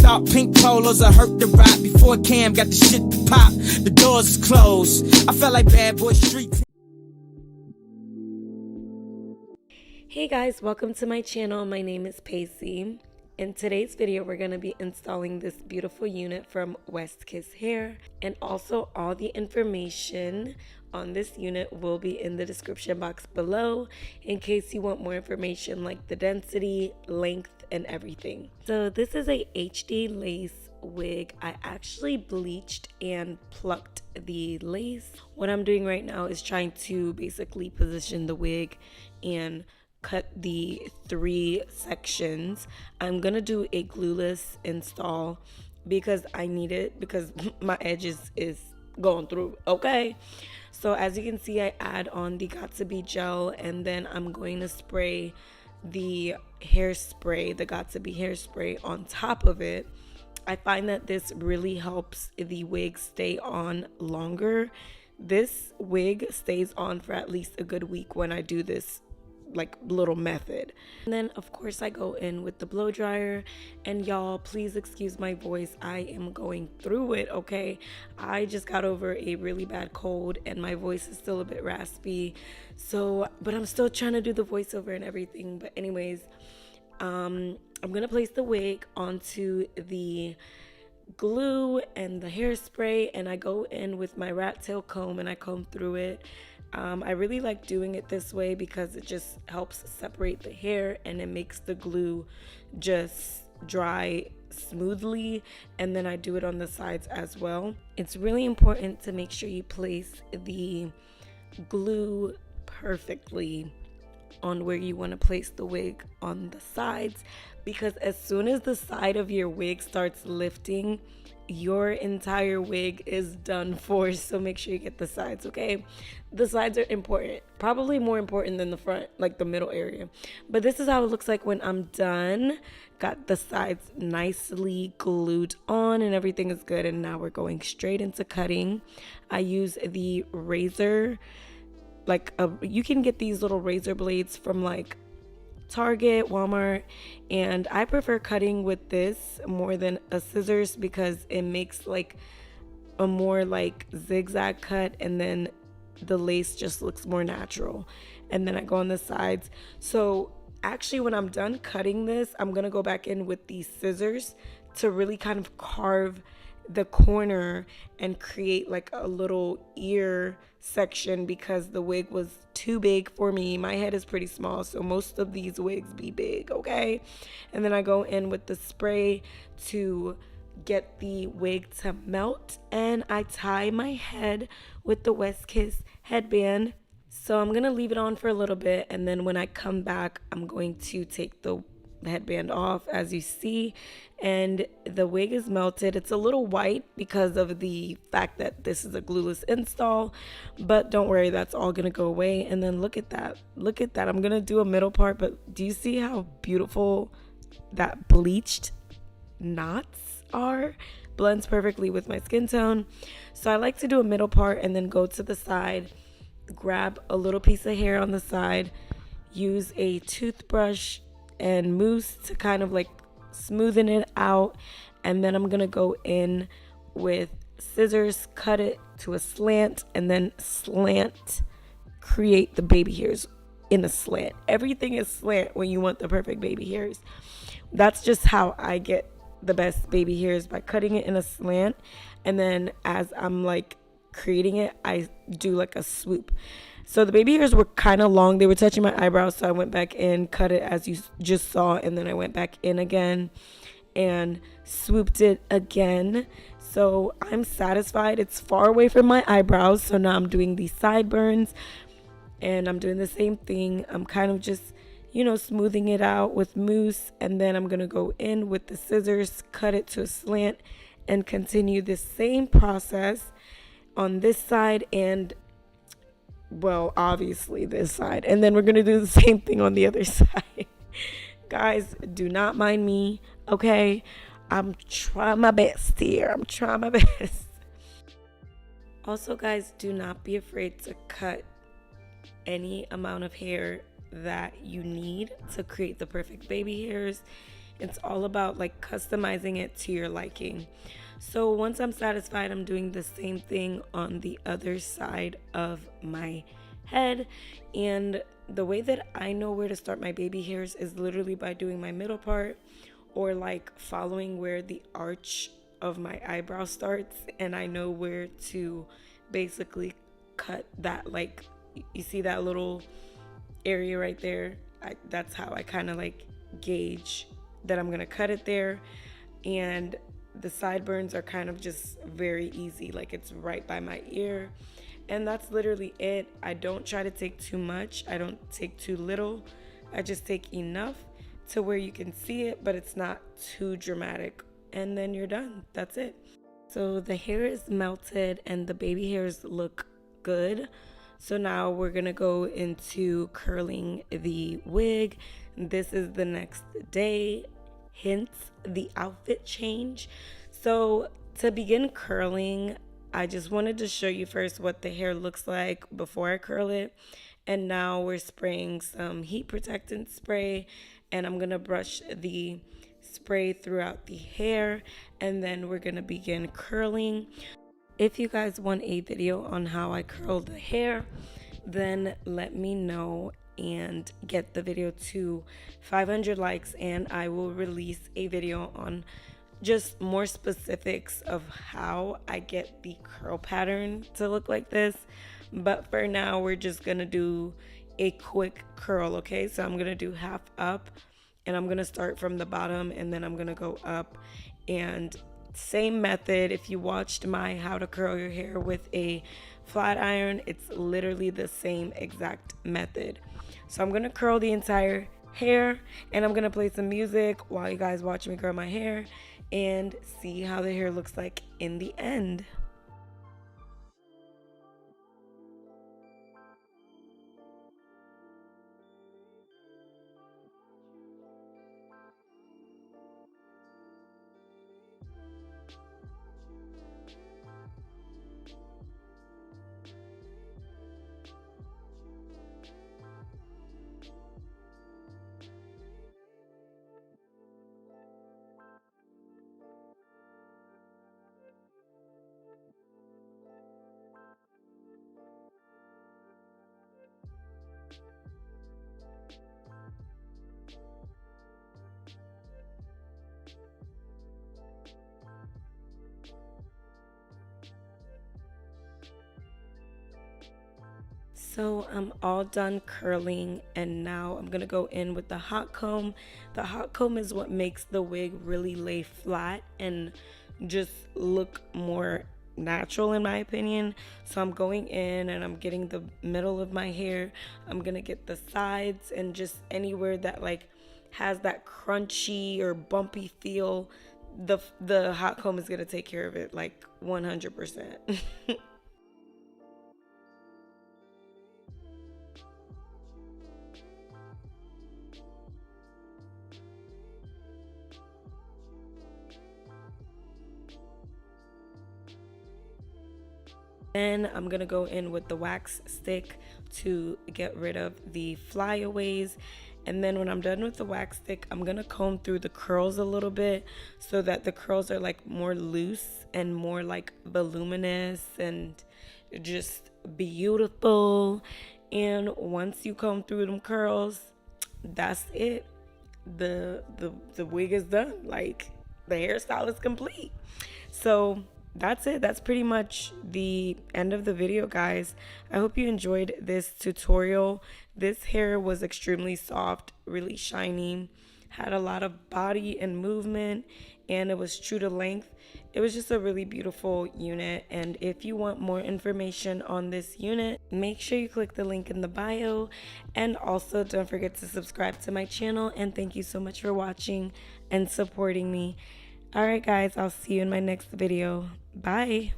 talk, pink polos, I hurt the ride. Before Cam got the shit to pop, the doors is closed. I felt like Bad Boy Street. Hey guys, welcome to my channel. My name is HairxPessie. In today's video, we're going to be installing this beautiful unit from westkisshair, and also all the information on this unit will be in the description box below in case you want more information like the density, length, and everything. So this is a HD lace wig. I actually bleached and plucked the lace. What I'm doing right now is trying to basically position the wig and cut the 3 sections. I'm gonna do a glueless install because I need it, because my edges is going through. Okay, so as you can see, I add on the Got2b gel, and then I'm going to spray the hairspray, the Got2b hairspray on top of it. I find that this really helps the wig stay on longer. This wig stays on for at least a good week when I do this like little method. And then of course I go in with the blow dryer, and y'all please excuse my voice, I am going through it. Okay, I just got over a really bad cold and my voice is still a bit raspy, so but I'm still trying to do the voiceover and everything. But anyways, I'm gonna place the wig onto the glue and the hairspray, and I go in with my rat tail comb and I comb through it. I really like doing it this way because it just helps separate the hair and it makes the glue just dry smoothly, and then I do it on the sides as well. It's really important to make sure you place the glue perfectly on where you want to place the wig on the sides, because as soon as the side of your wig starts lifting, your entire wig is done for. So make sure you get the sides. Okay, the sides are important, probably more important than the front, like the middle area. But this is how it looks like when I'm done. Got the sides nicely glued on and everything is good, and now we're going straight into cutting. I use the razor, you can get these little razor blades from like Target, Walmart, and I prefer cutting with this more than a scissors because it makes like a more like zigzag cut, and then the lace just looks more natural. And then I go on the sides. So actually when I'm done cutting this, I'm gonna go back in with these scissors to really kind of carve the corner and create like a little ear section, because the wig was too big for me. My head is pretty small, so most of these wigs be big. Okay, and then I go in with the spray to get the wig to melt, and I tie my head with the Westkiss headband. So I'm gonna leave it on for a little bit, and then when I come back, I'm going to take the headband off, as you see, and the wig is melted. It's a little white because of the fact that this is a glueless install, but don't worry, that's all gonna go away. And then look at that, I'm gonna do a middle part, but do you see how beautiful that bleached knots are? Blends perfectly with my skin tone. So I like to do a middle part and then go to the side, grab a little piece of hair on the side, use a toothbrush and mousse to kind of like smoothen it out, and then I'm gonna go in with scissors, cut it to a slant, and then slant, create the baby hairs in a slant. Everything is slant when you want the perfect baby hairs. That's just how I get the best baby hairs, by cutting it in a slant, and then as I'm like creating it, I do like a swoop. So the baby hairs were kind of long, they were touching my eyebrows, so I went back in, cut it as you just saw, and then I went back in again and swooped it again. So I'm satisfied. It's far away from my eyebrows, so now I'm doing these sideburns, and I'm doing the same thing. I'm kind of just, you know, smoothing it out with mousse, and then I'm gonna go in with the scissors, cut it to a slant, and continue the same process on this side and, well, obviously this side, and then we're gonna do the same thing on the other side. Guys, do not mind me, okay? I'm trying my best here. I'm trying my best. Also, guys, do not be afraid to cut any amount of hair that you need to create the perfect baby hairs. It's all about like customizing it to your liking. So once I'm satisfied, I'm doing the same thing on the other side of my head. And the way that I know where to start my baby hairs is literally by doing my middle part, or like following where the arch of my eyebrow starts, and I know where to basically cut that. Like, you see that little area right there? That's how I kind of like gauge that I'm gonna cut it there. And the sideburns are kind of just very easy, like it's right by my ear. And that's literally it. I don't try to take too much, I don't take too little, I just take enough to where you can see it, but it's not too dramatic. And then you're done. That's it. So the hair is melted and the baby hairs look good. So now we're gonna go into curling the wig. This is the next day, hence the outfit change. So to begin curling, I just wanted to show you first what the hair looks like before I curl it. And now we're spraying some heat protectant spray, and I'm gonna brush the spray throughout the hair, and then we're gonna begin curling. If you guys want a video on how I curl the hair, then let me know and get the video to 500 likes, and I will release a video on just more specifics of how I get the curl pattern to look like this. But for now, we're just gonna do a quick curl, okay? So I'm gonna do half up, and I'm gonna start from the bottom, and then I'm gonna go up. And same method. If you watched my how to curl your hair with a flat iron, it's literally the same exact method. So I'm gonna curl the entire hair, and I'm gonna play some music while you guys watch me curl my hair and see how the hair looks like in the end. So I'm all done curling, and now I'm gonna go in with the hot comb. The hot comb is what makes the wig really lay flat and just look more natural, in my opinion. So I'm going in and I'm getting the middle of my hair. I'm gonna get the sides and just anywhere that like has that crunchy or bumpy feel. The hot comb is gonna take care of it like 100%. Then I'm gonna go in with the wax stick to get rid of the flyaways. And then when I'm done with the wax stick, I'm gonna comb through the curls a little bit so that the curls are like more loose and more like voluminous and just beautiful. And once you comb through them curls, that's it. The wig is done. Like, the hairstyle is complete. So that's it. That's pretty much the end of the video, guys. I hope you enjoyed this tutorial. This hair was extremely soft, really shiny, had a lot of body and movement, and it was true to length. It was just a really beautiful unit. And if you want more information on this unit, make sure you click the link in the bio, and also don't forget to subscribe to my channel. And thank you so much for watching and supporting me. Alright guys, I'll see you in my next video. Bye.